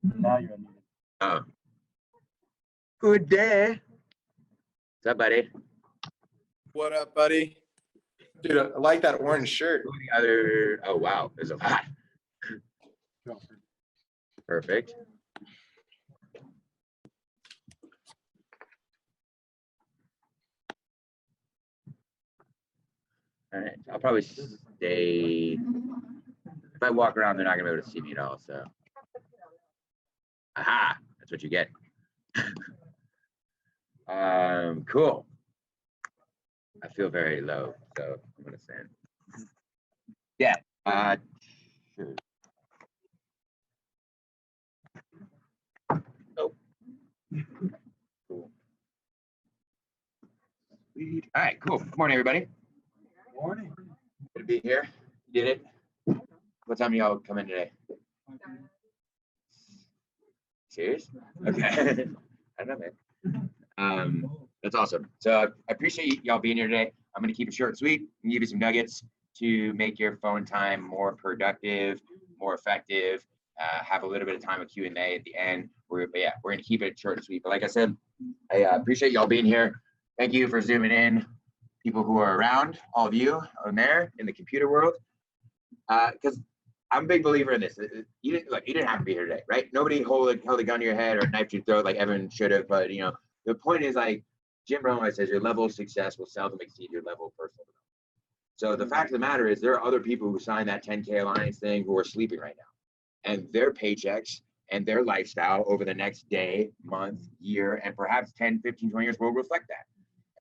Now you're unmuted. Oh. Good day. What's up, buddy? What up, buddy? Dude, I like that orange shirt. Oh, wow. There's a lot. Perfect. All right. I'll probably stay. If I walk around, they're not going to be able to see me at all. So, aha. That's what you get. Cool. I feel very low, so I'm gonna stand. Yeah. Sure. Nope. Cool. Sweet. All right. Cool. Good morning, everybody. Good morning. Good to be here. You did it. What time y'all come in today? Serious? Okay. I don't know, man. That's awesome. So I appreciate y'all being here today. I'm going to keep it short and sweet and give you some nuggets to make your phone time more productive, more effective, have a little bit of time with Q&A at the end. We're going to keep it short and sweet. But like I said, I appreciate y'all being here. Thank you for zooming in, people who are around, all of you on there in the computer world. Because I'm a big believer in this. You didn't have to be here today, right? Nobody held a gun to your head or a knife to your throat like Evan should have. But the point is, like Jim Rohn says, your level of success will seldom exceed your level of personal development. So the fact of the matter is, there are other people who signed that 10K Alliance thing who are sleeping right now, and their paychecks and their lifestyle over the next day, month, year, and perhaps 10, 15, 20 years will reflect that.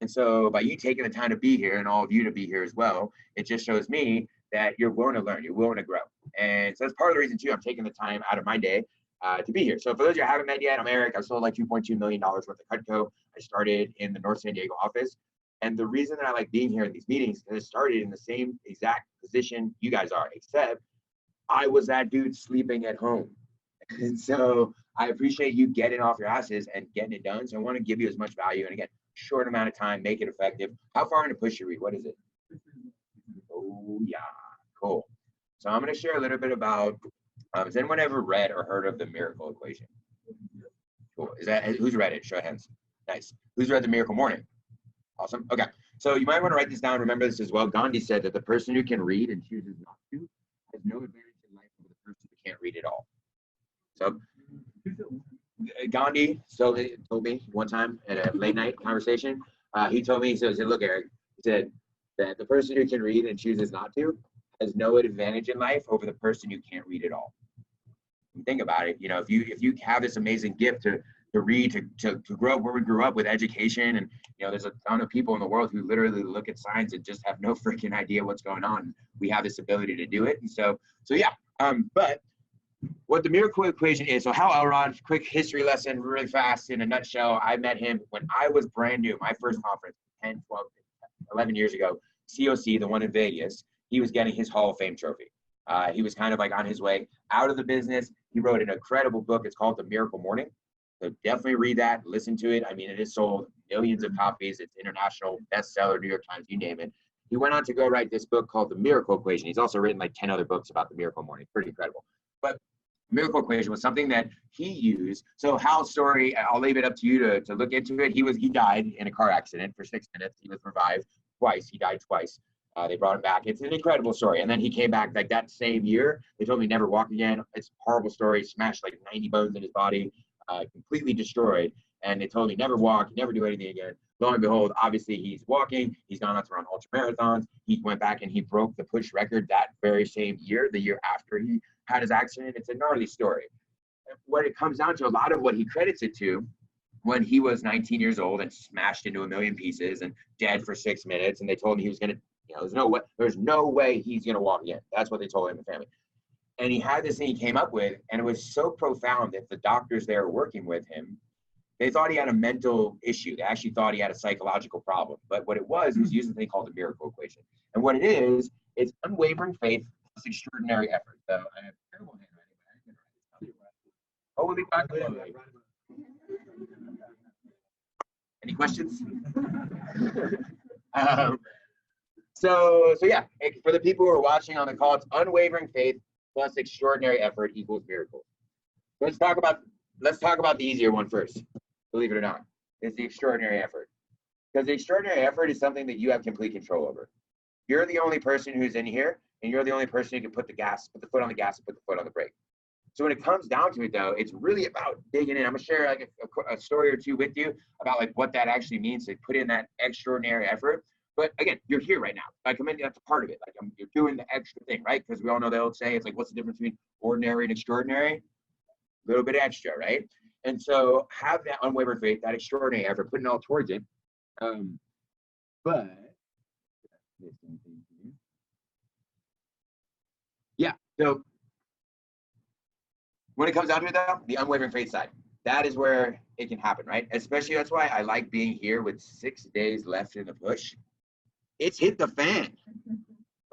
And so by you taking the time to be here and all of you to be here as well, it just shows me that you're willing to learn, you're willing to grow. And so that's part of the reason too, I'm taking the time out of my day to be here. So for those of you who haven't met yet, I'm Eric. I've sold like $2.2 million worth of Cutco. I started in the North San Diego office. And the reason that I like being here in these meetings is it started in the same exact position you guys are, except I was that dude sleeping at home. And so I appreciate you getting off your asses and getting it done. So I want to give you as much value. And again, short amount of time, make it effective. How far into push you read? What is it? Oh, yeah. Cool. So I'm going to share a little bit about, has anyone ever read or heard of the miracle equation? Cool. Who's read it? Show of hands. Nice. Who's read the Miracle Morning? Awesome. Okay. So you might want to write this down. Remember this as well. Gandhi said that the person who can read and chooses not to has no advantage in life over the person who can't read at all. So Gandhi told me one time at a late night conversation, he told me, he said, look, Eric, he said that the person who can read and chooses not to has no advantage in life over the person who can't read at all. And think about it. If you have this amazing gift to read, to grow up where we grew up with education, and there's a ton of people in the world who literally look at signs and just have no freaking idea what's going on. We have this ability to do it. And so yeah. But what the miracle equation is, so Hal Elrod, quick history lesson, really fast in a nutshell. I met him when I was brand new, my first conference 10, 12, 11 years ago, COC, the one in Vegas. He was getting his Hall of Fame trophy. He was kind of like on his way out of the business. He wrote an incredible book. It's called The Miracle Morning. So definitely read that, listen to it. I mean, it has sold millions of copies. It's international bestseller, New York Times, you name it. He went on to go write this book called The Miracle Equation. He's also written like 10 other books about the Miracle Morning. Pretty incredible. But Miracle Equation was something that he used. So Hal's story, I'll leave it up to you to look into it. He died in a car accident for 6 minutes. He was revived twice. He died twice. They brought him back. It's an incredible story. And then he came back like that same year. They told me never walk again. It's a horrible story. Smashed like 90 bones in his body, completely destroyed. And they told me never walk, never do anything again. Lo and behold, obviously he's walking. He's gone on to run ultra marathons. He went back and he broke the push record that very same year, the year after he had his accident. It's a gnarly story. And what it comes down to, a lot of what he credits it to, when he was 19 years old and smashed into a million pieces and dead for 6 minutes, and they told him he was going to, there's no way he's going to walk again. That's what they told him, the family. And he had this thing he came up with, and it was so profound that the doctors there working with him, they thought he had a mental issue. They actually thought he had a psychological problem. But what it was, he was using a thing called the miracle equation. And what it is, it's unwavering faith plus extraordinary effort. So I have terrible handwriting, but I can write it. Holy guacamole. Any questions? So yeah, for the people who are watching on the call, it's unwavering faith plus extraordinary effort equals miracles. Let's talk about the easier one first. Believe it or not, is the extraordinary effort. Because the extraordinary effort is something that you have complete control over. You're the only person who's in here, and you're the only person who can put the foot on the gas, and put the foot on the brake. So when it comes down to it, though, it's really about digging in. I'm gonna share like a story or two with you about like what that actually means to put in that extraordinary effort. But again, you're here right now. Like, I mean, that's a part of it. Like, you're doing the extra thing, right? Because we all know the old saying, it's like, what's the difference between ordinary and extraordinary? A little bit extra, right? And so have that unwavering faith, that extraordinary effort, putting it all towards it. But yeah, so when it comes down to it, though, the unwavering faith side, that is where it can happen, right? Especially that's why I like being here with 6 days left in the push. It's hit the fan,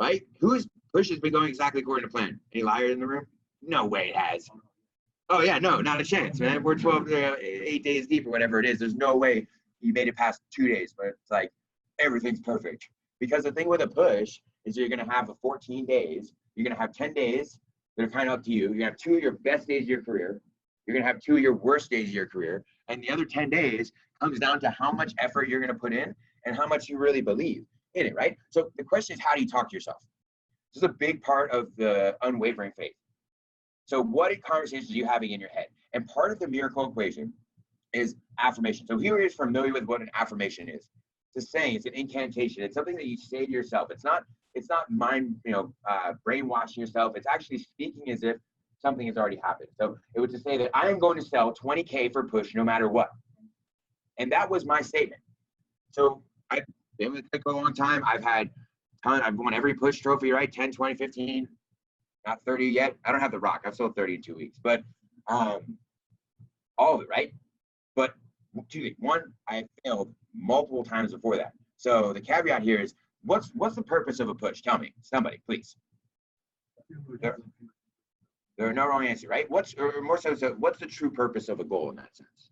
right? Whose push has been going exactly according to plan? Any liars in the room? No way it has. Oh yeah, no, not a chance, man. We're 8 days deep or whatever it is. There's no way you made it past 2 days, but it's like everything's perfect. Because the thing with a push is you're gonna have 14 days. You're gonna have 10 days that are kind of up to you. You're gonna have 2 of your best days of your career. You're gonna have 2 of your worst days of your career. And the other 10 days comes down to how much effort you're gonna put in and how much you really believe in it, right? So the question is, how do you talk to yourself? This is a big part of the unwavering faith. So what conversations are you having in your head? And part of the miracle equation is affirmation. So who is familiar with what an affirmation is? It's a saying, it's an incantation. It's something that you say to yourself. It's not mind, brainwashing yourself. It's actually speaking as if something has already happened. So it was to say that I am going to sell 20K for push no matter what. And that was my statement. So I've been with Pick a long time. I've won every push trophy, right? 10, 20, 15. Not 30 yet. I don't have the rock. I've sold 30 in 2 weeks, but all of it, right? But 2 things. One, I failed multiple times before that. So the caveat here is, what's the purpose of a push? Tell me, somebody, please. There are no wrong answers, right? What's the true purpose of a goal in that sense?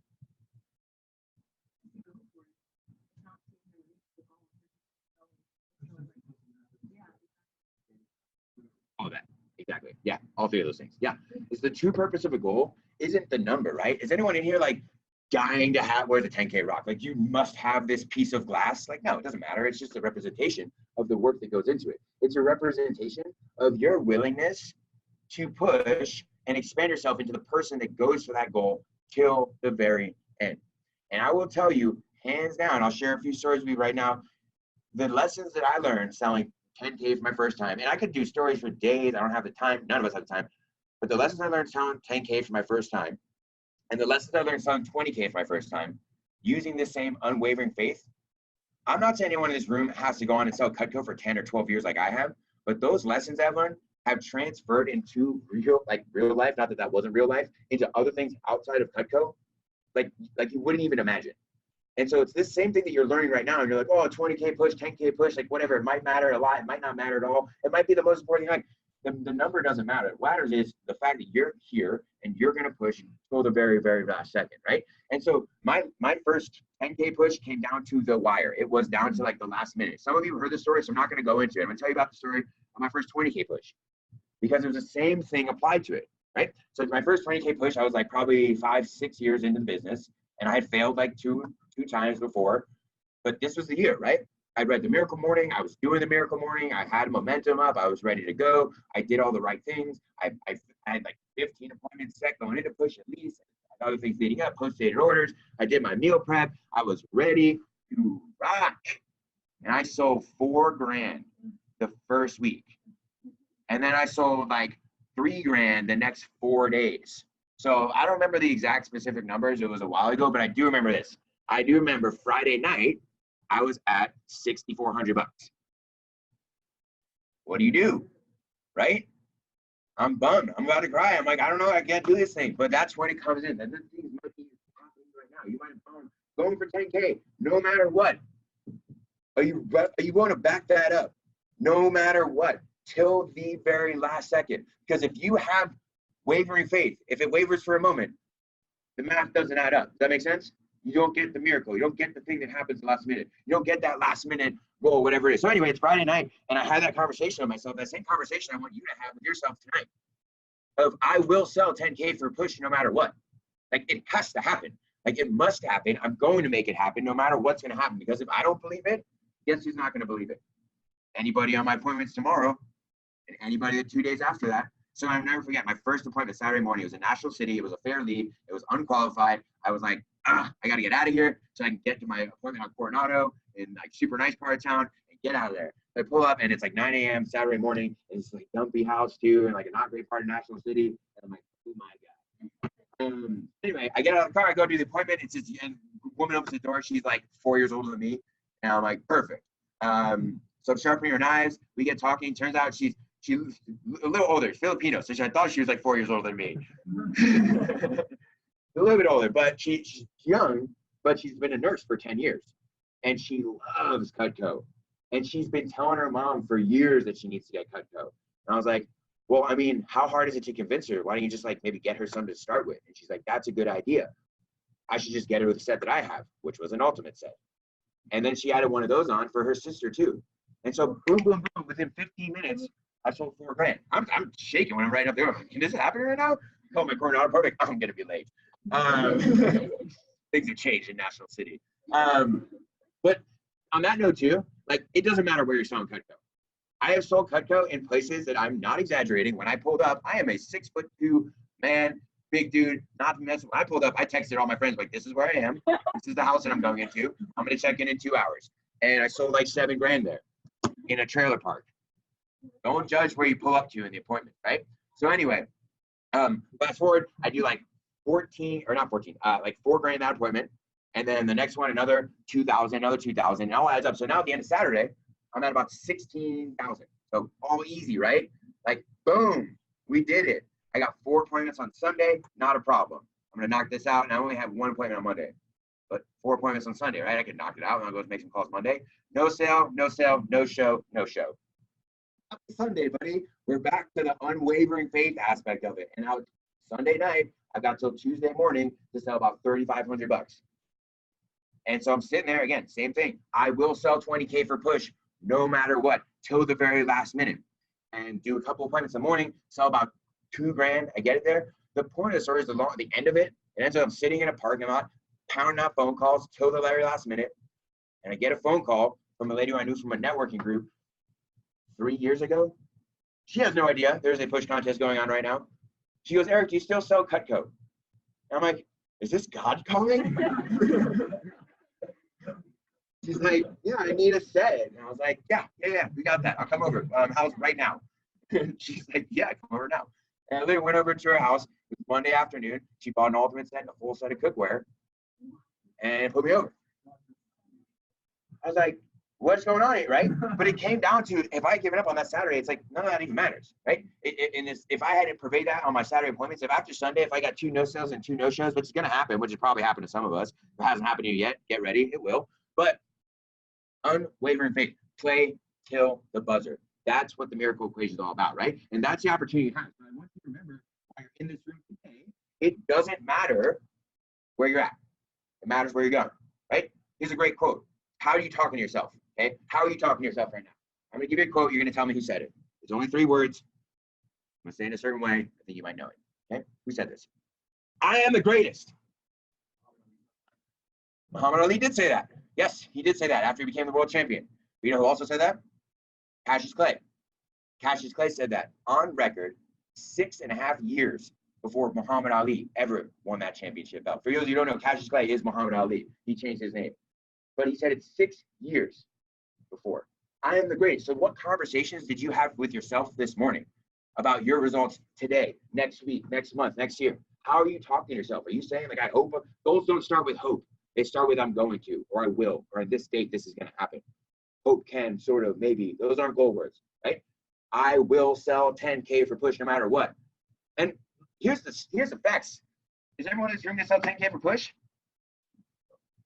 All that. Exactly. Yeah. All 3 of those things. Yeah. It's the true purpose of a goal isn't the number, right? Is anyone in here like dying to have, where's the 10K rock? Like, you must have this piece of glass. Like, no, it doesn't matter. It's just a representation of the work that goes into it. It's a representation of your willingness to push and expand yourself into the person that goes for that goal till the very end. And I will tell you, hands down, I'll share a few stories with you right now. The lessons that I learned selling 10K for my first time, and I could do stories for days. I don't have the time. None of us have the time. But the lessons I learned selling 10K for my first time, and the lessons I learned selling 20K for my first time, using this same unwavering faith. I'm not saying anyone in this room has to go on and sell Cutco for 10 or 12 years like I have, but those lessons I've learned have transferred into real life. Not that wasn't real life, into other things outside of Cutco, like you wouldn't even imagine. And so it's this same thing that you're learning right now. And you're like, oh, 20K push, 10K push, like whatever. It might matter a lot. It might not matter at all. It might be the most important thing. Like the number doesn't matter. What matters is the fact that you're here and you're going to push till the very, very last second, right? And so my first 10K push came down to the wire. It was down to like the last minute. Some of you heard the story, so I'm not going to go into it. I'm going to tell you about the story of my first 20K push because it was the same thing applied to it, right? So my first 20K push, I was like probably 5-6 years into the business, and I had failed like two times before, but this was the year, right? I read the Miracle Morning. I was doing the Miracle Morning. I had momentum up. I was ready to go. I did all the right things. I had like 15 appointments set going into push at least. Other things leading up, post-dated orders. I did my meal prep. I was ready to rock. And I sold $4,000 the first week. And then I sold like $3,000 the next 4 days. So I don't remember the exact specific numbers. It was a while ago, but I do remember this. I do remember Friday night, I was at $6,400. What do you do, right? I'm bummed. I'm about to cry. I'm like, I don't know. I can't do this thing. But that's when it comes in. And this thing might be happening right now. You might have going for 10K, no matter what. Are you going to back that up? No matter what, till the very last second. Because if you have wavering faith, if it wavers for a moment, the math doesn't add up. Does that make sense? You don't get the miracle. You don't get the thing that happens last minute. You don't get that last minute goal, whatever it is. So anyway, it's Friday night, and I had that conversation with myself. That same conversation I want you to have with yourself tonight. of I will sell 10K for push no matter what. Like it has to happen. Like it must happen. I'm going to make it happen no matter what's going to happen. Because if I don't believe it, guess who's not going to believe it? Anybody on my appointments tomorrow and anybody 2 days after that. So I'll never forget my first appointment Saturday morning. It was in National City. It was a fair lead. It was unqualified. I was like, I got to get out of here so I can get to my appointment on Coronado in like super nice part of town and get out of there. So I pull up and it's like 9 a.m. Saturday morning. And it's like dumpy house too and like a not great part of National City. And I'm like, oh my God. Anyway, I get out of the car. I go do the appointment. It's just, and woman opens the door. She's like 4 years older than me. And I'm like, perfect. So I'm sharpening her knives. We get talking. Turns out she's a little older, Filipino. So I thought she was like 4 years older than me. A little bit older, but she's young, but she's been a nurse for 10 years. And she loves Cutco. And she's been telling her mom for years that she needs to get Cutco. And I was like, well, I mean, how hard is it to convince her? Why don't you just like maybe get her some to start with? And she's like, that's a good idea. I should just get her with the set that I have, which was an ultimate set. And then she added one of those on for her sister too. And so boom, boom, boom, within 15 minutes, I sold $4 grand. I'm shaking when I'm right up there. Can this happen right now? Call my Coronado product. I'm gonna be late. Things have changed in National City. But on that note too, like it doesn't matter where you're selling Cutco. I have sold Cutco in places that I'm not exaggerating. When I pulled up, I am a 6'2" man, big dude, not to mess with. When I pulled up, I texted all my friends like, this is where I am. This is the house that I'm going into. I'm gonna check in 2 hours. And I sold like $7 grand there in a trailer park. Don't judge where you pull up to in the appointment, right? So anyway, fast forward, I do like 14 or not 14, like $4 grand that appointment. And then the next one, another 2,000, another 2,000, and all adds up. So now at the end of Saturday, I'm at about 16,000. So all easy, right? Like boom, we did it. I got 4 appointments on Sunday, not a problem. I'm gonna knock this out, and I only have 1 appointment on Monday, but 4 appointments on Sunday, right? I can knock it out, and I'll go make some calls Monday. No sale, no sale, no show, no show. Sunday, buddy, we're back to the unwavering faith aspect of it. And now Sunday night, I've got till Tuesday morning to sell about 3,500 bucks. And so I'm sitting there again, same thing. I will sell 20K for push no matter what, till the very last minute. And do a couple appointments in the morning, sell about 2 grand. I get it there. The point of the story is the end of it. It ends up sitting in a parking lot, pounding out phone calls till the very last minute. And I get a phone call from a lady who I knew from a networking group 3 years ago. She has no idea there's a push contest going on right now. She goes, Eric, do you still sell Cutco? And I'm like, is this God calling? She's like, yeah, I need a set. And I was like, yeah, we got that. I'll come over. House right now. She's like, yeah, come over now. And I literally went over to her house. It was Monday afternoon. She bought an ultimate set and a full set of cookware and put me over. I was like, what's going on here, right? But it came down to, if I had given up on that Saturday, it's like none of that even matters, right? If I had to pervade that on my Saturday appointments, if after Sunday, if I got 2 no sales and 2 no shows, which is going to happen, which has probably happened to some of us, if it hasn't happened to you yet, get ready, it will. But unwavering faith, play till the buzzer. That's what the miracle equation is all about, right? And that's the opportunity you have. So I want you to remember, while you're in this room today, it doesn't matter where you're at. It matters where you're going, right? Here's a great quote. How are you talking to yourself? Okay, how are you talking to yourself right now? I'm gonna give you a quote. You're gonna tell me who said it. It's only 3 words. I'm gonna say it in a certain way. I think you might know it. Okay, who said this? I am the greatest. Muhammad Ali did say that. Yes, he did say that after he became the world champion. But you know who also said that? Cassius Clay. Cassius Clay said that on record 6.5 years before Muhammad Ali ever won that championship belt. For those of you who don't know, Cassius Clay is Muhammad Ali. He changed his name. But he said it 6 years before. I am the greatest. So what conversations did you have with yourself this morning about your results today, next week, next month, next year? How are you talking to yourself? Are you saying like, I hope? Goals don't start with hope. They start with I'm going to, or I will, or at this date, this is going to happen. Hope can, sort of, maybe. Those aren't goal words, right? I will sell 10K for push no matter what. And here's the facts. Is everyone in this room going to sell 10K for push?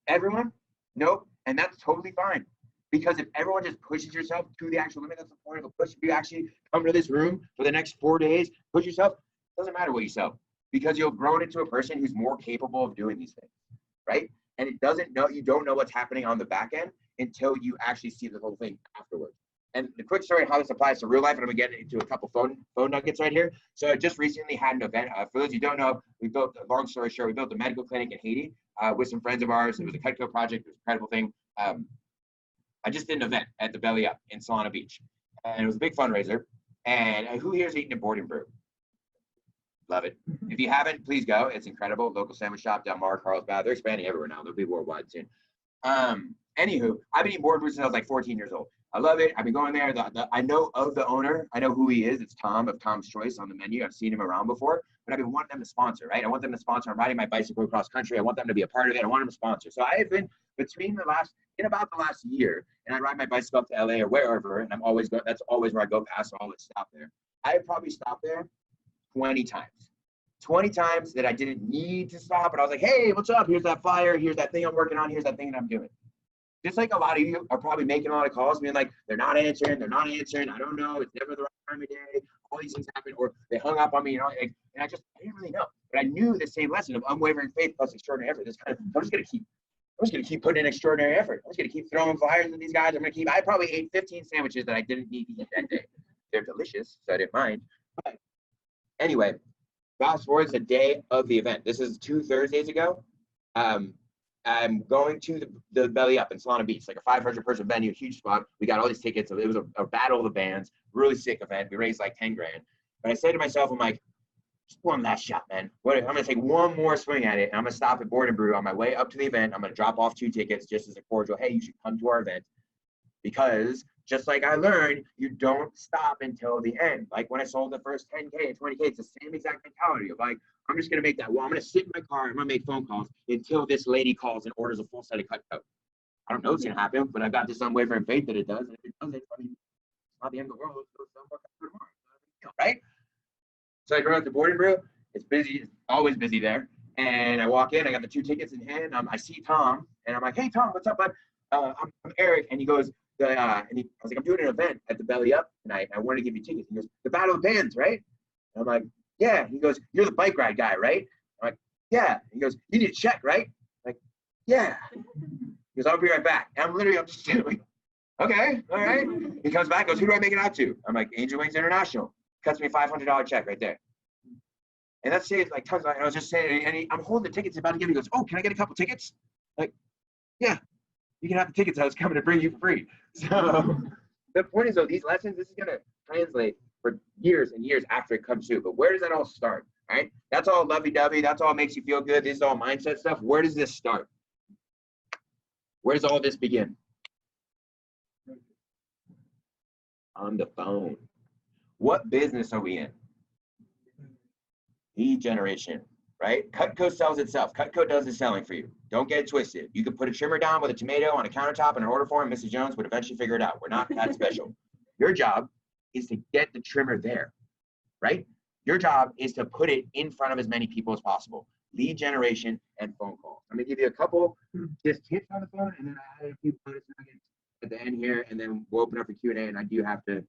Everyone? Nope. And that's totally fine. Because if everyone just pushes yourself to the actual limit, that's the point of a push. If you actually come to this room for the next 4 days, push yourself, it doesn't matter what you sell. Because you'll grow into a person who's more capable of doing these things, right? And you don't know what's happening on the back end until you actually see the whole thing afterwards. And the quick story how this applies to real life, and I'm gonna get into a couple phone nuggets right here. So I just recently had an event. For those you don't know, we built, long story short, we built a medical clinic in Haiti with some friends of ours. It was a Cutco project. It was an incredible thing. I just did an event at the Belly Up in Solana Beach, and it was a big fundraiser. And who here's eaten a board and brew? Love it. If you haven't, please go. It's incredible. Local sandwich shop, Del Mar, Carlsbad. They're expanding everywhere now. They'll be worldwide soon. Anywho, I've been eating board brew since I was like 14 years old. I love it. I've been going there. I know of the owner. I know who he is. It's Tom of Tom's Choice on the menu. I've seen him around before, but I've been wanting them to sponsor, right? I want them to sponsor. I'm riding my bicycle across country. I want them to be a part of it. I want them to sponsor. So I have been in about the last year, and I ride my bicycle up to LA or wherever, and I'm always going, that's always where I go past, so I always stop there. I have probably stopped there 20 times. 20 times that I didn't need to stop, but I was like, hey, what's up? Here's that flyer. Here's that thing I'm working on. Here's that thing that I'm doing. Just like a lot of you are probably making a lot of calls, being like, they're not answering, I don't know, it's never the right time of day, all these things happen, or they hung up on me, and I didn't really know. But I knew the same lesson of unwavering faith plus extraordinary effort. I'm just gonna keep putting in extraordinary effort. I'm just gonna keep throwing flyers at these guys. I probably ate 15 sandwiches that I didn't need to eat that day. They're delicious, so I didn't mind. But anyway, fast forward to the day of the event. This is 2 Thursdays ago. I'm going to the Belly Up in Solana Beach, like a 500-person venue, huge spot. We got all these tickets. It was a battle of the bands, really sick event. We raised like 10 grand. But I said to myself, I'm like, just one last shot, man. I'm gonna take one more swing at it, and I'm gonna stop at Board and Brew on my way up to the event. I'm gonna drop off 2 tickets just as a cordial, hey, you should come to our event. Because just like I learned, you don't stop until the end. Like when I sold the first 10K and 20K, it's the same exact mentality of like, I'm just gonna make that. Well, I'm gonna sit in my car. I'm gonna make phone calls until this lady calls and orders a full set of Cutco. I don't know what's gonna happen, but I've got this unwavering faith that it does. And if it doesn't, I mean, it's not the end of the world. It's still more Cutco tomorrow, right? So I go out to Board and Brew. It's busy. It's always busy there. And I walk in. I got the 2 tickets in hand. I see Tom, and I'm like, "Hey, Tom, what's up, bud? I'm Eric." And he goes, I was like, "I'm doing an event at the Belly Up tonight. I want to give you tickets." He goes, "The Battle of Bands, right?" And I'm like, "Yeah." He goes, "You're the bike ride guy, right?" I'm like, "Yeah." He goes, "You need a check, right?" I'm like, "Yeah." He goes, "I'll be right back." And I'm just like, "Okay, all right." He comes back, goes, "Who do I make it out to?" I'm like, "Angel Wings International." Cuts me a $500 check right there. And that saves like tons of, I was just saying, and I'm holding the tickets about to give. He goes, "Oh, can I get a couple tickets?" Like, yeah, you can have the tickets. I was coming to bring you for free. So the point is, though, these lessons, this is going to translate for years and years after it comes through. But where does that all start, right? That's all lovey-dovey. That's all makes you feel good. This is all mindset stuff. Where does this start? Where does all this begin? On the phone. What business are we in? Lead generation, right? Cutco sells itself. Cutco does the selling for you. Don't get it twisted. You could put a trimmer down with a tomato on a countertop and an order form. Mrs. Jones would eventually figure it out. We're not that special. Your job is to get the trimmer there, right? Your job is to put it in front of as many people as possible. Lead generation and phone calls. I'm gonna give you a couple just tips on the phone, and then I added a few bonus nuggets at the end here, and then we'll open up for Q&A. And I do have to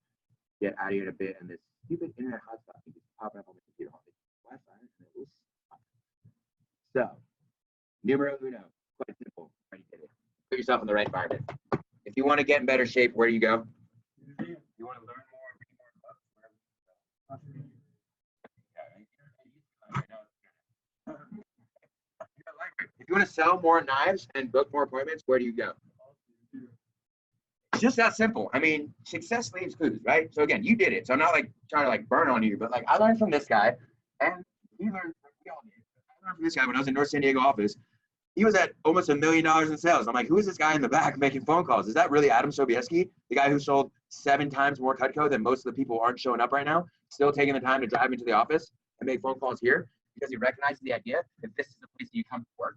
get out of here in a bit, and this stupid internet hotspot is popping up on the computer. So, numero uno, quite simple. Put yourself in the right environment. If you want to get in better shape, where do you go? You want to learn more, read more books, if you want to sell more knives and book more appointments, where do you go? It's just that simple. I mean, success leaves clues, right? So again, you did it. So I'm not like trying to like burn on you, but like I learned from this guy, and he learned from this guy when I was in North San Diego office. He was at almost $1 million in sales. I'm like, who is this guy in the back making phone calls? Is that really Adam Sobieski, the guy who sold 7 times more Cutco than most of the people aren't showing up right now, still taking the time to drive into the office and make phone calls here because he recognizes the idea that this is the place that you come to work.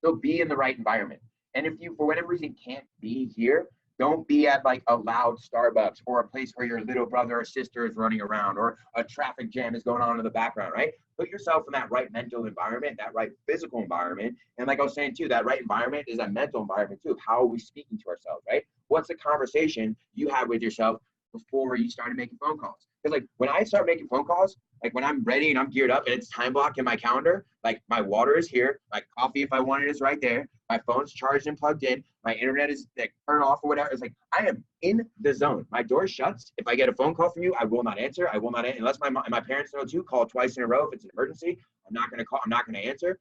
So be in the right environment. And if you, for whatever reason, can't be here, don't be at like a loud Starbucks or a place where your little brother or sister is running around or a traffic jam is going on in the background, right? Put yourself in that right mental environment, that right physical environment. And like I was saying too, that right environment is a mental environment too. How are we speaking to ourselves, right? What's the conversation you have with yourself before you started making phone calls? Because like when I start making phone calls, like when I'm ready and I'm geared up and it's time block in my calendar, like my water is here, my coffee if I want it is right there, my phone's charged and plugged in, my internet is like turned off or whatever. It's like I am in the zone. My door shuts. If I get a phone call from you, I will not answer. I will not unless my parents know too. Call twice in a row if it's an emergency. I'm not gonna call. I'm not gonna answer.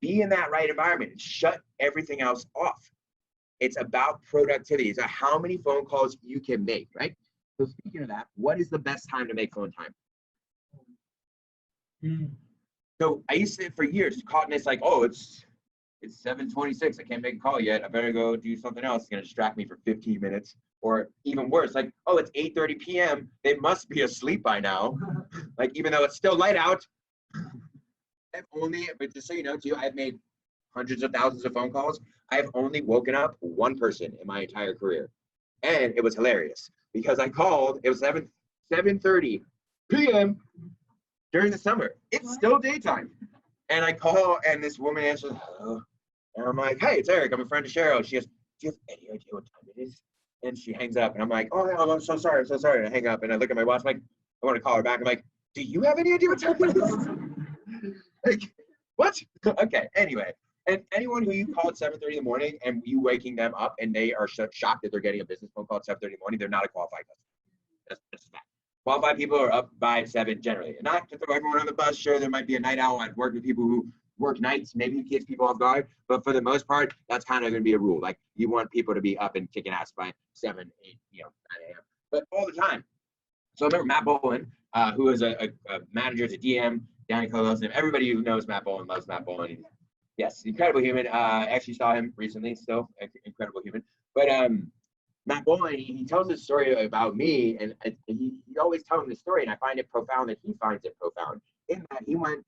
Be in that right environment and shut everything else off. It's about productivity. It's about how many phone calls you can make, right? So speaking of that, what is the best time to make phone time? So I used to, for years, caught in this like, oh, it's 7:26. I can't make a call yet. I better go do something else. It's gonna distract me for 15 minutes. Or even worse, like, oh, it's 8:30 p.m. They must be asleep by now. Like, even though it's still light out. But just so you know, too, I've made hundreds of thousands of phone calls. I've only woken up one person in my entire career. And it was hilarious because I called, it was 7:30 p.m. during the summer. It's still daytime. And I call and this woman answers, hello. And I'm like, hey, it's Eric. I'm a friend of Cheryl. She goes, do you have any idea what time it is? And she hangs up and I'm like, oh, no, I'm so sorry. I'm so sorry. And I hang up and I look at my watch, I'm like, I want to call her back. I'm like, do you have any idea what time it is? Like, what? Okay, anyway. And anyone who you call at 7:30 in the morning and you waking them up and they are shocked that they're getting a business phone call at 7:30 in the morning, they're not a qualified customer. That's a fact. Qualified people are up by 7 generally. And not to throw everyone on the bus, sure, there might be a night owl. I've worked with people who work nights, maybe it gets people off guard, but for the most part, that's kind of going to be a rule. Like, you want people to be up and kicking ass by 7, 8, 9 a.m. But all the time. So I remember Matt Boland, who is a manager, is a DM, Danny Colos, and everybody who knows Matt Boland loves Matt Boland. Yes, incredible human. Actually saw him recently, still incredible human. But Matt Boland, he tells this story about me, and he always tells me the story, and I find it profound that he finds it profound. In that he went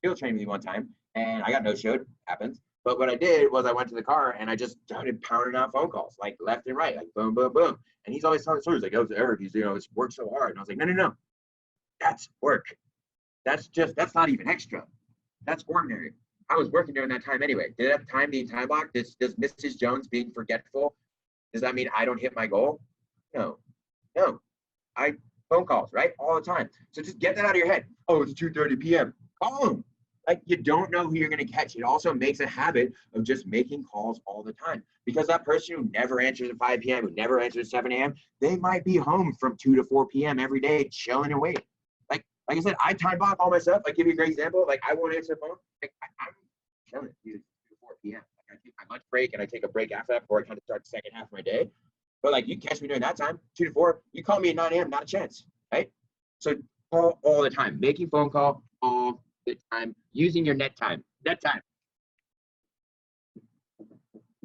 field training with me one time, and I got no-showed, happens. But what I did was I went to the car and I just started pounding out phone calls, like left and right, like boom, boom, boom. And he's always telling stories like, oh, Eric, he's, it's worked so hard. And I was like, no, that's work. That's not even extra. That's ordinary. I was working during that time anyway. Did I have time being time blocked? Does Mrs. Jones being forgetful, does that mean I don't hit my goal? No. I phone calls, right? All the time. So just get that out of your head. Oh, it's 2:30 p.m. Call them. Like, you don't know who you're going to catch. It also makes a habit of just making calls all the time, because that person who never answers at 5 p.m., who never answers at 7 a.m., they might be home from 2 to 4 p.m. every day, chilling and waiting. Like I said, I time block all my stuff. Like, give you a great example. Like, I won't answer the phone. Like, I'm chilling 2 to 4 p.m. Like, I take my lunch break and I take a break after that before I kind of start the second half of my day. But like, you catch me during that time, 2 to 4, you call me at 9 a.m., not a chance, right? So call all the time, making phone call all the time, using your net time. Net time.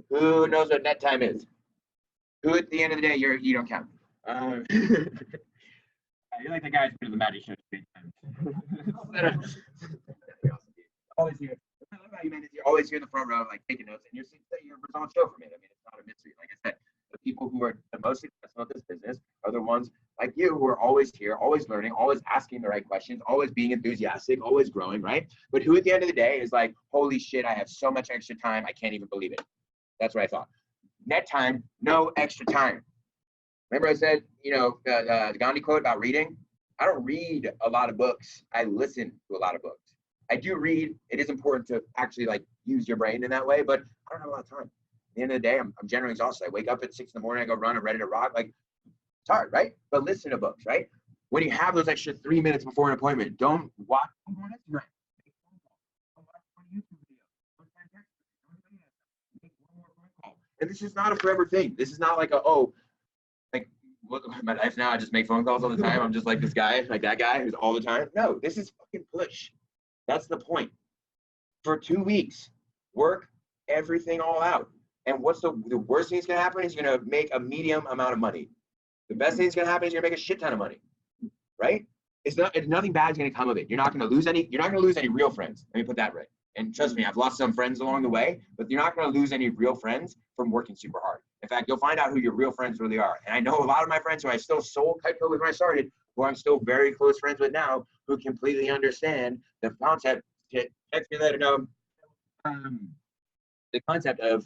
Who knows what net time is? Who at the end of the day you don't count? You're like the guys who do the magic show. Always here. I love how you manage. You're always here in the front row, like taking notes, and you're on show for me. I mean, it's not a mystery. Like I said, the people who are the most successful at this business are the ones like you who are always here, always learning, always asking the right questions, always being enthusiastic, always growing, right? But who at the end of the day is like, holy shit, I have so much extra time, I can't even believe it. That's what I thought. Net time, no extra time. Remember I said, the Gandhi quote about reading? I don't read a lot of books. I listen to a lot of books. I do read. It is important to actually like use your brain in that way, but I don't have a lot of time. At the end of the day, I'm generally exhausted. I wake up at 6 in the morning, I go run, I'm ready to rock. Like, it's hard, right? But listen to books, right? When you have those extra 3 minutes before an appointment, don't watch on Instagram. Make phone calls. Don't watch one YouTube video. Don't send text. Make one more phone call. And this is not a forever thing. This is not like look at my life now, I just make phone calls all the time. I'm just like this guy, like that guy who's all the time. No, this is fucking push. That's the point. For 2 weeks, work everything all out. And what's the worst thing that's gonna happen is you're gonna make a medium amount of money. The best thing that's gonna happen is you're gonna make a shit ton of money, right? It's nothing bad is gonna come of it. You're not gonna lose any real friends. Let me put that right. And trust me, I've lost some friends along the way, but you're not gonna lose any real friends from working super hard. In fact, you'll find out who your real friends really are. And I know a lot of my friends who I still soul cut code with when I started, who I'm still very close friends with now, who completely understand the concept. Text me later, no. The concept of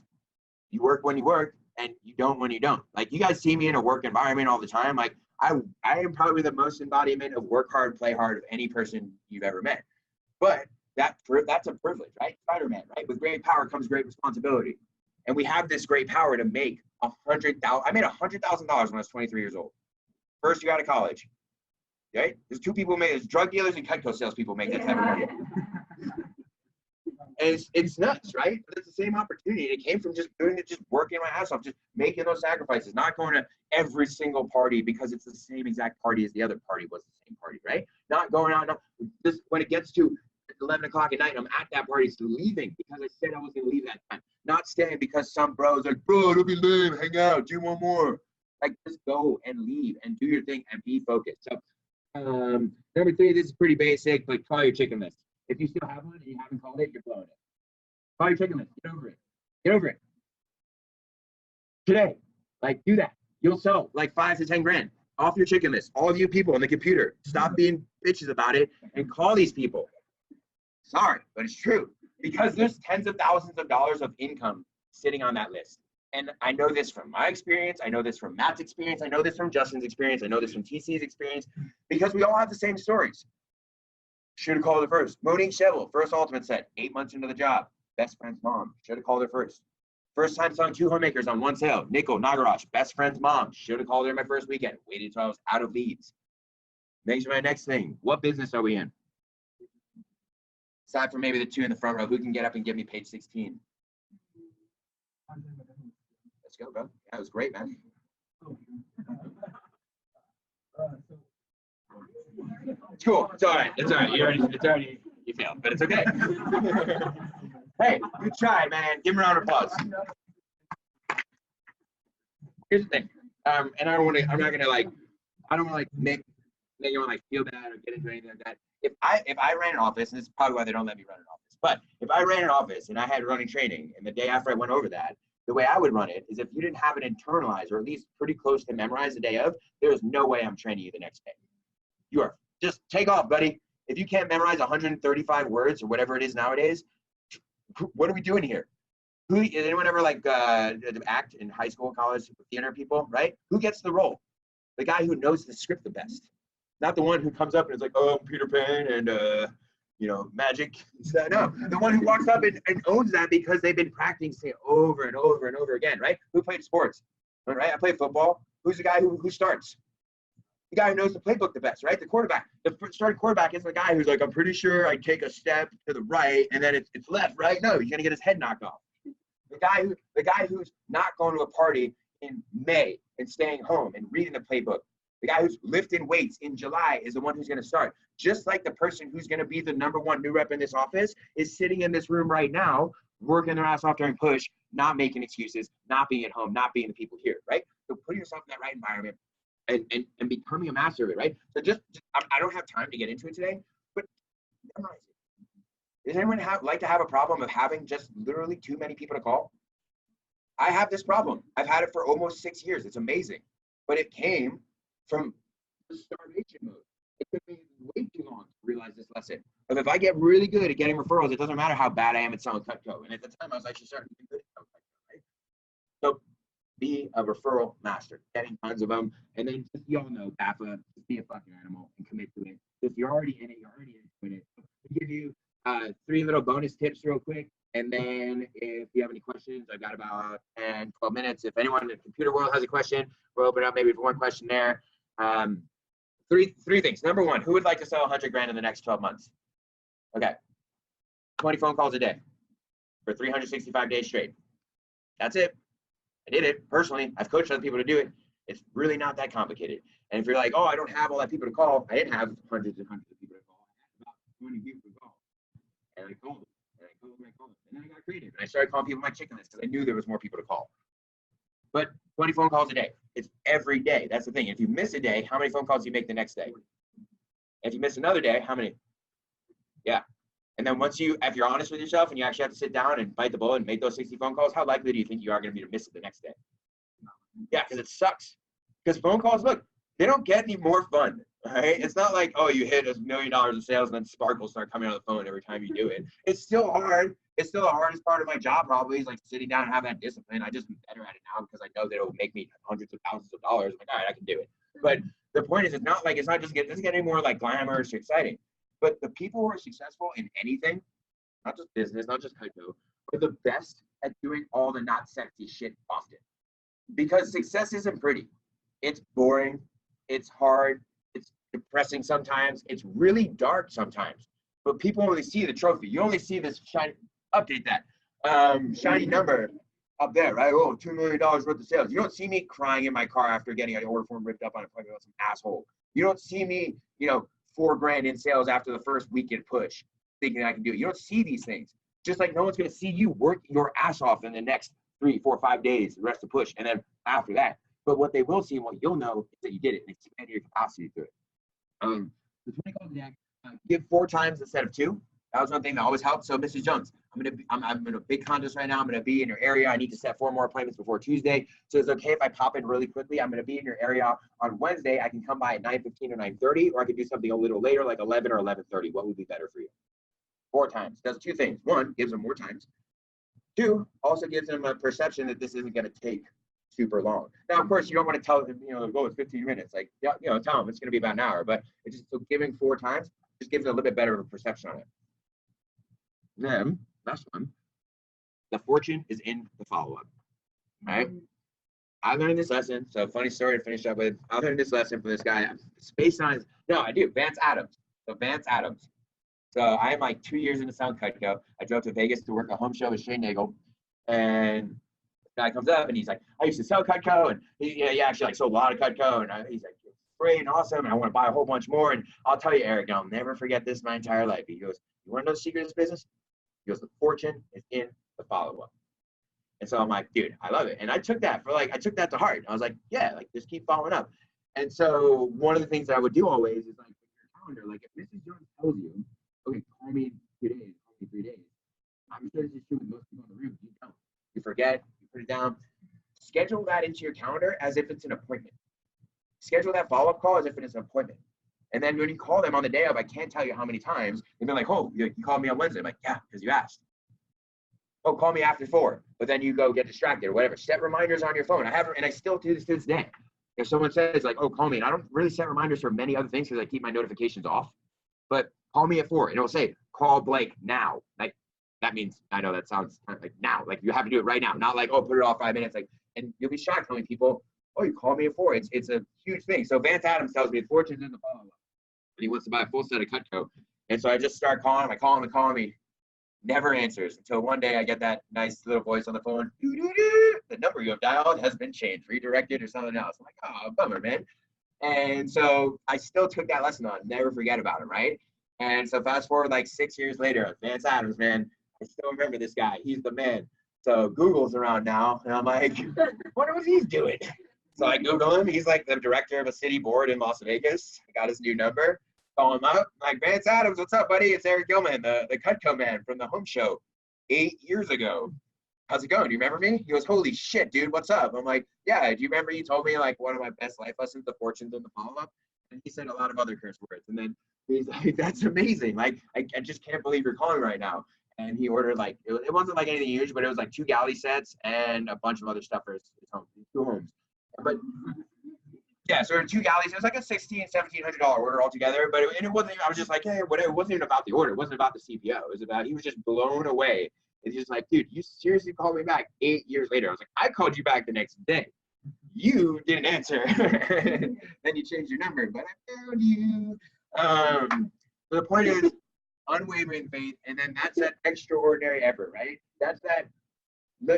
you work when you work and you don't when you don't. Like, you guys see me in a work environment all the time. Like, I am probably the most embodiment of work hard, play hard of any person you've ever met. But that's a privilege, right? Spider-Man, right? With great power comes great responsibility. And we have this great power to make $100,000. I made $100,000 when I was 23 years old. First year out of college. Right? There's two people make, there's drug dealers and Cutco salespeople make that type of money. And it's nuts, right? But it's the same opportunity. It came from just doing it, just working my ass off, just making those sacrifices, not going to every single party because it's the same exact party as the other party was the same party, right? Not going out, just when it gets to 11 o'clock at night, I'm at that party, still leaving because I said I was going to leave that time. Not staying because some bro's like, bro, don't be lame, hang out, do one more. Like, just go and leave and do your thing and be focused. So, number 3, this is pretty basic, but call your chicken list. If you still have one and you haven't called it, you're blowing it. Call your chicken list. Get over it. Get over it. Today, like, do that. You'll sell like 5 to 10 grand off your chicken list. All of you people on the computer, stop being bitches about it and call these people. Sorry, but it's true. Because there's tens of thousands of dollars of income sitting on that list. And I know this from my experience. I know this from Matt's experience. I know this from Justin's experience. I know this from TC's experience. Because we all have the same stories. Should have called her first. Monique Shevel, first ultimate set, 8 months into the job. Best friend's mom. Should have called her first. First time selling 2 homemakers on one sale. Nickel, Nagaraj, best friend's mom. Should have called her my first weekend. Waited until I was out of leads. Next, my next thing. What business are we in? Aside from maybe the 2 in the front row, who can get up and give me page 16? Let's go, bro. That was great, man. It's cool. It's all right. It's all right. You failed, but it's okay. Hey, good try, man. Give him a round of applause. Here's the thing. And I don't want to make anyone like feel bad or get into anything like that. If I ran an office, and this is probably why they don't let me run an office, but if I ran an office and I had running training, and the day after I went over that, the way I would run it is if you didn't have it internalized or at least pretty close to memorized the day of, there's no way I'm training you the next day. You are just take off, buddy. If you can't memorize 135 words or whatever it is nowadays, what are we doing here? Did anyone ever like act in high school, college, theater people, right? Who gets the role? The guy who knows the script the best. Not the one who comes up and is like, oh, I'm Peter Pan and, magic. No, the one who walks up and owns that because they've been practicing it over and over and over again, right? Who played sports, right? I played football. Who's the guy who starts? The guy who knows the playbook the best, right? The quarterback. The starting quarterback is the guy who's like, I'm pretty sure I take a step to the right and then it's left, right? No, he's gonna get his head knocked off. The guy who's not going to a party in May and staying home and reading the playbook. The guy who's lifting weights in July is the one who's going to start. Just like the person who's going to be the #1 new rep in this office is sitting in this room right now, working their ass off during push, not making excuses, not being at home, not being the people here, right? So putting yourself in that right environment and becoming a master of it, right? So just I don't have time to get into it today, but memorize it. Does anyone like to have a problem of having just literally too many people to call? I have this problem. I've had it for almost 6 years. It's amazing. But it came from the starvation mode. It took me way too long to realize this lesson. But if I get really good at getting referrals, it doesn't matter how bad I am at selling Cutco. And at the time, I was actually starting to get good at selling Cutco, right? So be a referral master, getting tons of them. And then just, y'all know, BAFA, just be a fucking animal and commit to it. If you're already in it, you're already into it. I'll give you 3 little bonus tips real quick. And then if you have any questions, I've got about 10, 12 minutes. If anyone in the computer world has a question, we'll open up maybe for one question there. Three things. Number 1, who would like to sell 100 grand in the next 12 months? Okay. 20 phone calls a day for 365 days straight. That's it. I did it personally. I've coached other people to do it. It's really not that complicated. And if you're like, oh, I don't have all that people to call, I didn't have hundreds and hundreds of people to call. I had about 20 people to call. And I called them. And then I got creative. And I started calling people my chicken list because I knew there was more people to call. But 20 phone calls a day. It's every day. That's the thing. If you miss a day, how many phone calls do you make the next day? If you miss another day, how many? Yeah. And then if you're honest with yourself and you actually have to sit down and bite the bullet and make those 60 phone calls, how likely do you think you are going to be to miss it the next day? Yeah, because it sucks. Because phone calls, look, they don't get any more fun. Right? It's not like, oh, you hit $1 million in sales and then sparkles start coming on the phone every time you do it. It's still hard. It's still the hardest part of my job probably is like sitting down and having that discipline. I just am better at it now because I know that it will make me hundreds of thousands of dollars. I'm like, all right, I can do it. But the point is, it doesn't get any more like glamorous or exciting. But the people who are successful in anything, not just business, not just Cutco, are the best at doing all the not sexy shit often. Because success isn't pretty. It's boring. It's hard. It's depressing sometimes. It's really dark sometimes. But people only see the trophy. You only see this shiny, update that, shiny number up there, right? Oh, $2 million worth of sales. You don't see me crying in my car after getting an order form ripped up on a appointment with some asshole. You don't see me, $4,000 in sales after the first weekend push, thinking I can do it. You don't see these things. Just like no one's going to see you work your ass off in the next 3, 4, 5 days, the rest of push, and then after that. But what they will see and what you'll know is that you did it and expand your capacity through it. The 20 calls a day, give 4 times instead of 2. That was one thing that always helped. So, Mrs. Jones, I'm in a big contest right now. I'm going to be in your area. I need to set 4 more appointments before Tuesday. So it's okay if I pop in really quickly. I'm going to be in your area on Wednesday. I can come by at 9:15 or 9:30, or I could do something a little later, like 11 or 11:30. What would be better for you? 4 times. Does 2 things. 1, gives them more times. 2, also gives them a perception that this isn't going to take super long. Now, of course, you don't want to tell them, go it's 15 minutes. Like, tell them it's going to be about an hour. But it's just so giving 4 times just gives it a little bit better of a perception on it. Then, last one, the fortune is in the follow-up, right? I learned this lesson. So funny story to finish up with. I learned this lesson from this guy. Space Science. No, I do. Vance Adams. So Vance Adams. So I am like 2 years into Sound Cutco. I drove to Vegas to work a home show with Shane Nagel. And the guy comes up and he's like, I used to sell Cutco. And he actually sold a lot of Cutco. And he's like, great and awesome. And I want to buy a whole bunch more. And I'll tell you, Eric, I'll never forget this my entire life. He goes, you want to know the secret of this business? He goes, the fortune is in the follow-up. And so I'm like, dude, I love it. And I took that to heart. I was like, yeah, just keep following up. And so one of the things that I would do always is your calendar, if Mrs. Jones tells you, okay, call me in 2 days, call me 3 days. I'm sure this is true with most people in the room. You don't. You forget, you put it down. Schedule that into your calendar as if it's an appointment. Schedule that follow-up call as if it is an appointment. And then when you call them on the day of, I can't tell you how many times, they'll be like, oh, you called me on Wednesday. I'm like, yeah, because you asked. Oh, call me after 4. But then you go get distracted or whatever. Set reminders on your phone. I still do this to this day. If someone says oh, call me, and I don't really set reminders for many other things because I keep my notifications off. But call me at 4, and it'll say, call Blake now. That means, I know that sounds kind of now. You have to do it right now. Not put it off 5 minutes. And you'll be shocked how many people, oh, you call me at 4. It's a huge thing. So Vance Adams tells me fortune's in the follow-up. And he wants to buy a full set of Cutco. And so I just start calling him. I call him and call him. He never answers until one day I get that nice little voice on the phone. Doo-doo-doo. The number you have dialed has been changed, redirected, or something else. I'm like, oh, bummer, man. And so I still took that lesson on. Never forget about it, right? And so fast forward 6 years later, Vance Adams, man, I still remember this guy. He's the man. So Google's around now. And I'm like, wonder what he's doing. So I Google him. He's the director of a city board in Las Vegas. I got his new number. Call him up. I'm like, Vance Adams, what's up, buddy? It's Eric Gillman, the Cutco man from the home show 8 years ago. How's it going? Do you remember me? He goes, holy shit, dude, what's up? I'm like, yeah, do you remember you told me one of my best life lessons, the fortunes in the follow-up? And he said a lot of other curse words. And then he's like, that's amazing. I just can't believe you're calling right now. And he ordered it wasn't anything huge, but it was 2 galley sets and a bunch of other stuff for his home, 2 homes. But yeah, so 2 galleys. It was a $1,700 order altogether. But it wasn't. I was just hey, whatever. It wasn't even about the order. It wasn't about the CPO. It was about he was just blown away. It's just dude, you seriously called me back 8 years later. I was like, I called you back the next day. You didn't answer. Then you changed your number, but I found you. So the point is, unwavering faith, and then that's that extraordinary effort, right? That's that.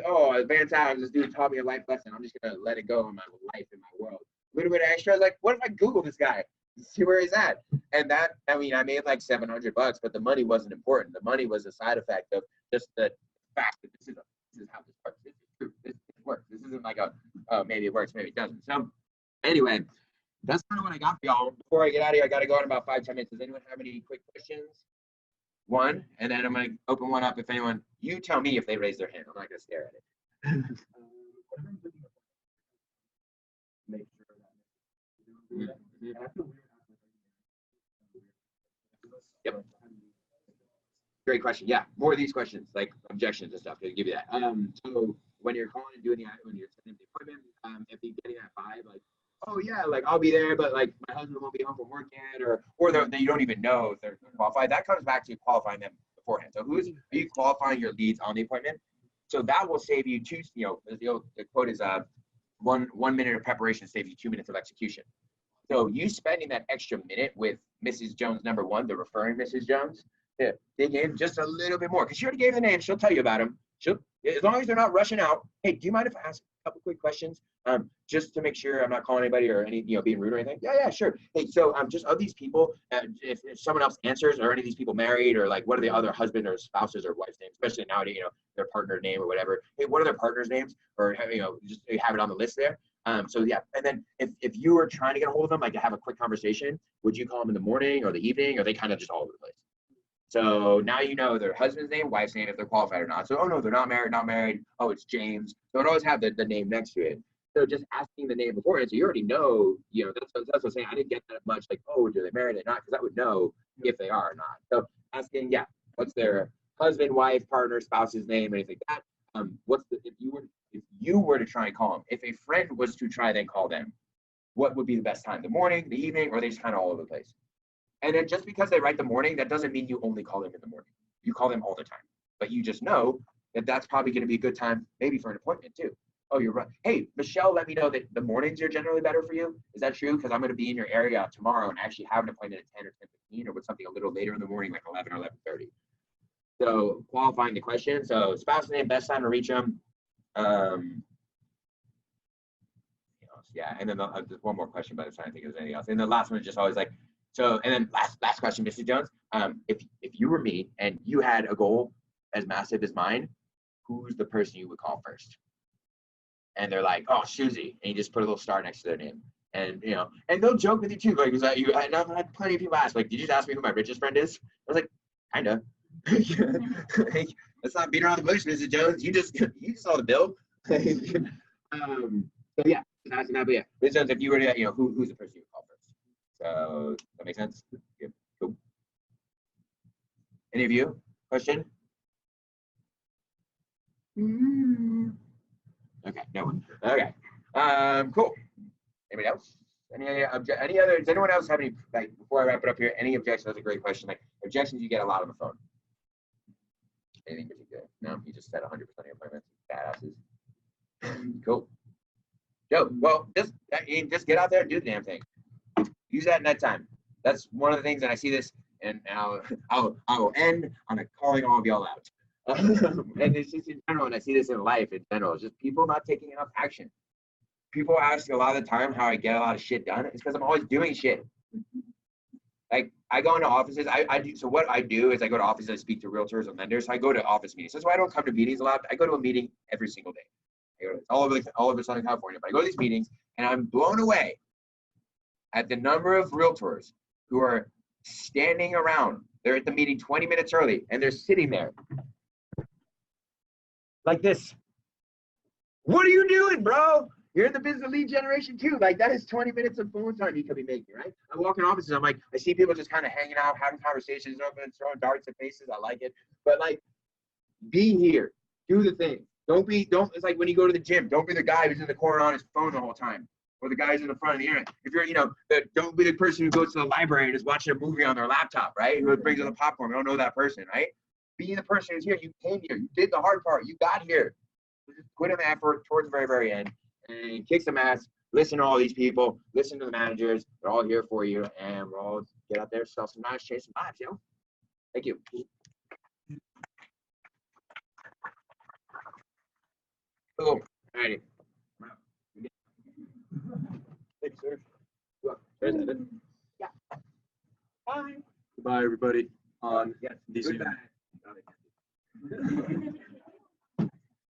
Oh, Vance Adams, this dude taught me a life lesson. I'm just gonna let it go in my life, in my world. A little bit of extra. I was what if I Google this guy, see where he's at? And that, I I made $700, but the money wasn't important. The money was a side effect of just the fact that this is how this works. This is true. This works. This isn't oh, maybe it works, maybe it doesn't. So anyway, that's kind of what I got for y'all. Before I get out of here, I got to go in about 5-10 minutes. Does anyone have any quick questions? One, and then I'm going to open one up if anyone, you tell me if they raise their hand. I'm not going to stare at it. Make sure that. Yep. Great question. Yeah, more of these questions, objections and stuff, to give you that. So when you're calling and doing when you're setting the appointment, if you're getting that vibe, oh yeah, I'll be there, but my husband won't be home from work yet, or you don't even know if they're qualified. That comes back to qualifying them beforehand. So are you qualifying your leads on the appointment? So that will save you two, the quote is 1 minute of preparation saves you 2 minutes of execution. So you spending that extra minute with Mrs. Jones #1, the referring Mrs. Jones, to dig in just a little bit more, because she already gave the name. She'll tell you about him. She'll, as long as they're not rushing out. Hey, do you mind if I ask a couple quick questions, just to make sure I'm not calling anybody or being rude or anything? Yeah, sure. Hey, so just of these people, if someone else answers, are any of these people married, or like what are the other husband or spouses or wife's names, especially nowadays, their partner name or whatever. Hey, what are their partner's names, or just have it on the list there. So yeah, and then if you were trying to get a hold of them, like to have a quick conversation, would you call them in the morning or the evening, or are they kind of just all over the place? So now you know their husband's name, wife's name, if they're qualified or not. So, oh no, they're not married. Oh, it's James. Don't always have the name next to it. So just asking the name beforehand, so you already know, that's what I'm saying. I didn't get that much, like, oh, do they married or not? Because I would know if they are or not. So asking, yeah, what's their husband, wife, partner, spouse's name, anything like that. If you were to try and call them, if a friend was to try then call them, what would be the best time? The morning, the evening, or are they just kind of all over the place? And then just because they write the morning, that doesn't mean you only call them in the morning. You call them all the time. But you just know that that's probably going to be a good time, maybe for an appointment too. Oh, you're right. Hey, Michelle, let me know that the mornings are generally better for you. Is that true? Because I'm going to be in your area tomorrow and actually have an appointment at 10 or 10:15, or with something a little later in the morning, like 11 or 11:30. So qualifying the question. So spouse name, best time to reach them. Yeah, and then just one more question, but I'm trying to think if there's anything else. And the last one is just always like, so, and then last question, Mr. Jones. If you were me and you had a goal as massive as mine, who's the person you would call first? And they're like, oh, Susie, and you just put a little star next to their name. And and they'll joke with you too, like, I've had plenty of people ask, like, did you just ask me who my richest friend is? I was like, kinda. Like, let's not beat around the bush, Mrs. Jones. You just saw the bill. So yeah, asking that, but yeah, Mrs. Jones, if you were to, who's the person you would call first? So that makes sense. Good. Cool. Any of you? Question? Okay, no one. Okay. Cool. Anybody else? Any other? Does anyone else have any, like, before I wrap it up here? Any objections? That's a great question. Like, objections you get a lot on the phone. Anything particular? No, you just said 100% of your appointments. Badasses. Cool. Joe, well, just get out there and do the damn thing. Use that net time. That's one of the things that I see this, and I will end on calling all of y'all out. And it's just in general, and I see this in life in general. It's just people not taking enough action. People ask a lot of the time how I get a lot of shit done. It's because I'm always doing shit. Like, I go into offices. I do. So what I do is I go to offices. I speak to realtors and lenders. So I go to office meetings. That's why I don't come to meetings a lot. I go to a meeting every single day. I go to all over Southern California. But I go to these meetings, and I'm blown away at the number of realtors who are standing around. They're at the meeting 20 minutes early, and they're sitting there like this. What are you doing, bro? You're in the business of lead generation too. Like, that is 20 minutes of phone time you could be making, right? I walk in offices, I'm like, I see people just kind of hanging out, having conversations, throwing darts at faces. I like it. But like, be here, do the thing. It's like when you go to the gym, don't be the guy who's in the corner on his phone the whole time, or the guy who's in the front of the internet. If you're, don't be the person who goes to the library and is watching a movie on their laptop, right? Who brings in the popcorn. We don't know that person, right? Be the person who's here. You came here. You did the hard part. You got here. Just put in the effort towards the very, very end and kick some ass. Listen to all these people. Listen to the managers. They're all here for you. And we'll all get out there, sell some knives, change some lives, Thank you. Cool. All righty. Thanks, sir. Yeah. Bye. Goodbye, everybody. On Yes. DC. Goodbye.